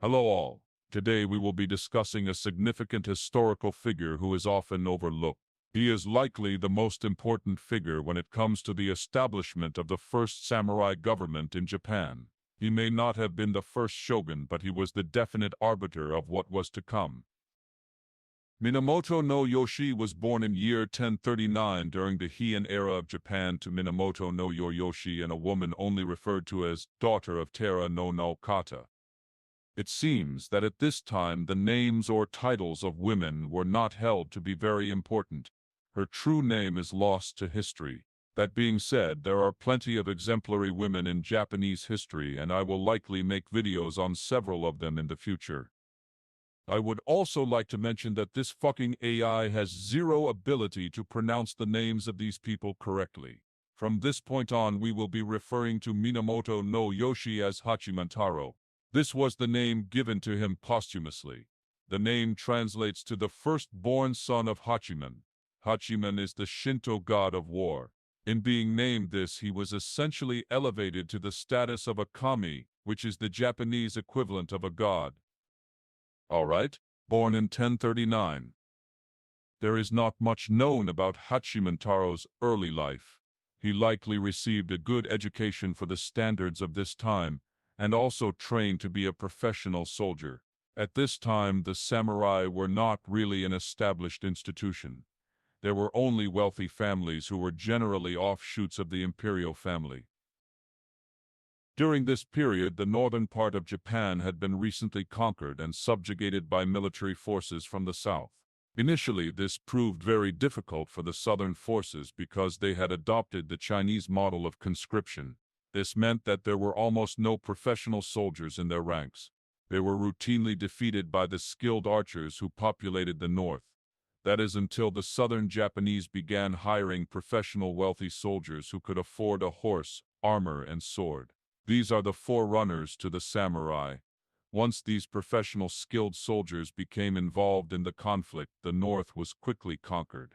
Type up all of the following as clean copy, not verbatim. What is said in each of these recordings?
Hello all. Today we will be discussing a significant historical figure who is often overlooked. He is likely the most important figure when it comes to the establishment of the first samurai government in Japan. He may not have been the first shogun, but he was the definite arbiter of what was to come. Minamoto no Yoshiie was born in year 1039 during the Heian era of Japan to Minamoto no Yoshiie and a woman only referred to as daughter of Tera no Kata. It seems that at this time the names or titles of women were not held to be very important. Her true name is lost to history. That being said, there are plenty of exemplary women in Japanese history, and I will likely make videos on several of them in the future. I would also like to mention that this fucking AI has zero ability to pronounce the names of these people correctly. From this point on, we will be referring to Minamoto no Yoshiie as Hachimentaro. This was the name given to him posthumously. The name translates to the firstborn son of Hachiman. Hachiman is the Shinto god of war. In being named this, he was essentially elevated to the status of a kami, which is the Japanese equivalent of a god. Alright, born in 1039. There is not much known about Hachimentaro's early life. He likely received a good education for the standards of this time, and also trained to be a professional soldier. At this time, the samurai were not really an established institution. There were only wealthy families who were generally offshoots of the imperial family. During this period, the northern part of Japan had been recently conquered and subjugated by military forces from the south. Initially, this proved very difficult for the southern forces because they had adopted the Chinese model of conscription. This meant that there were almost no professional soldiers in their ranks. They were routinely defeated by the skilled archers who populated the north. That is until the southern Japanese began hiring professional wealthy soldiers who could afford a horse, armor, and sword. These are the forerunners to the samurai. Once these professional skilled soldiers became involved in the conflict, the north was quickly conquered.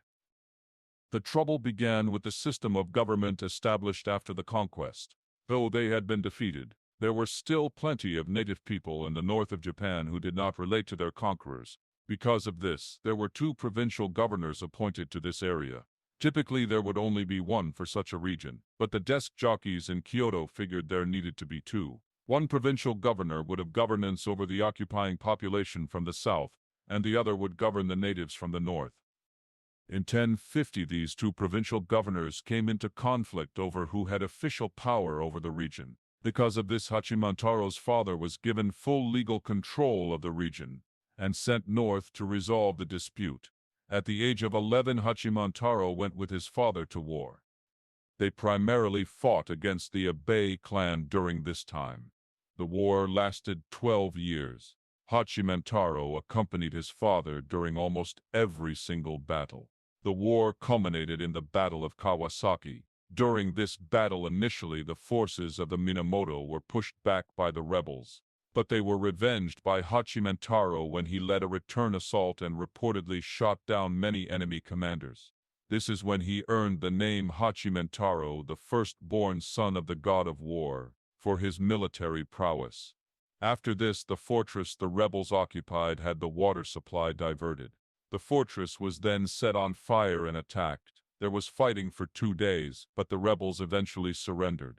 The trouble began with the system of government established after the conquest. Though they had been defeated, there were still plenty of native people in the north of Japan who did not relate to their conquerors. Because of this, there were two provincial governors appointed to this area. Typically, there would only be one for such a region, but the desk jockeys in Kyoto figured there needed to be two. One provincial governor would have governance over the occupying population from the south, and the other would govern the natives from the north. In 1050, these two provincial governors came into conflict over who had official power over the region. Because of this, Hachimentaro's father was given full legal control of the region and sent north to resolve the dispute. At the age of 11, Hachimantaro went with his father to war. They primarily fought against the Abe clan during this time. The war lasted 12 years. Hachimantaro accompanied his father during almost every single battle. The war culminated in the Battle of Kawasaki. During this battle, initially the forces of the Minamoto were pushed back by the rebels, but they were revenged by Hachimantaro when he led a return assault and reportedly shot down many enemy commanders. This is when he earned the name Hachimantaro, the firstborn son of the god of war, for his military prowess. After this, the fortress the rebels occupied had the water supply diverted. The fortress was then set on fire and attacked. There was fighting for 2 days, but the rebels eventually surrendered.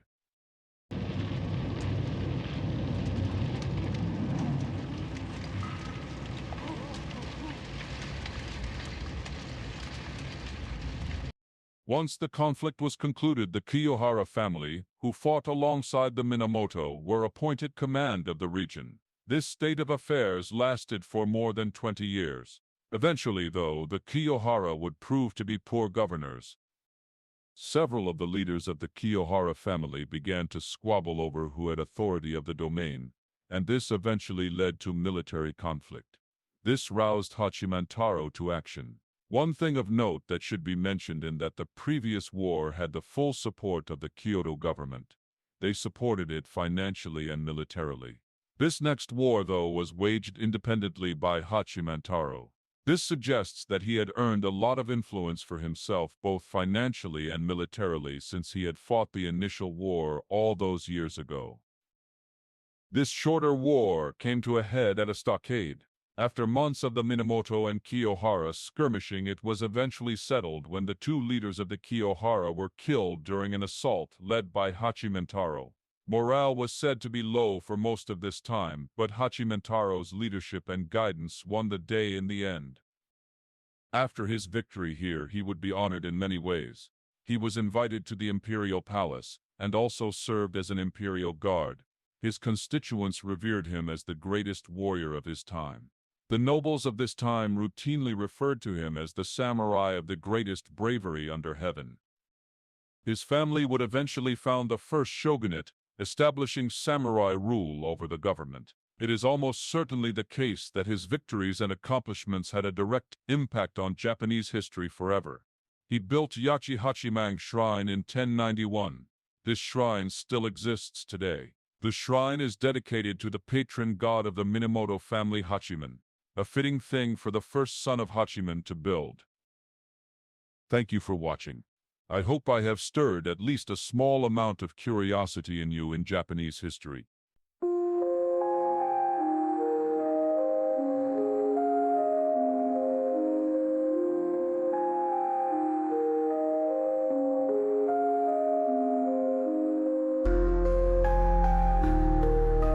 Once the conflict was concluded, the Kiyohara family, who fought alongside the Minamoto, were appointed command of the region. This state of affairs lasted for more than 20 years. Eventually, though, the Kiyohara would prove to be poor governors. Several of the leaders of the Kiyohara family began to squabble over who had authority of the domain, and this eventually led to military conflict. This roused Hachimantaro to action. One thing of note that should be mentioned is that the previous war had the full support of the Kyoto government. They supported it financially and militarily. This next war, though, was waged independently by Hachimantaro. This suggests that he had earned a lot of influence for himself both financially and militarily since he had fought the initial war all those years ago. This shorter war came to a head at a stockade. After months of the Minamoto and Kiyohara skirmishing, it was eventually settled when the two leaders of the Kiyohara were killed during an assault led by Hachimentaro. Morale was said to be low for most of this time, but Hachimentaro's leadership and guidance won the day in the end. After his victory here, he would be honored in many ways. He was invited to the imperial palace, and also served as an imperial guard. His constituents revered him as the greatest warrior of his time. The nobles of this time routinely referred to him as the samurai of the greatest bravery under heaven. His family would eventually found the first shogunate, establishing samurai rule over the government. It is almost certainly the case that his victories and accomplishments had a direct impact on Japanese history forever. He built Yachi Hachimang Shrine in 1091. This shrine still exists today. The shrine is dedicated to the patron god of the Minamoto family, Hachiman, a fitting thing for the first son of Hachiman to build. Thank you for watching. I hope I have stirred at least a small amount of curiosity in you in Japanese history.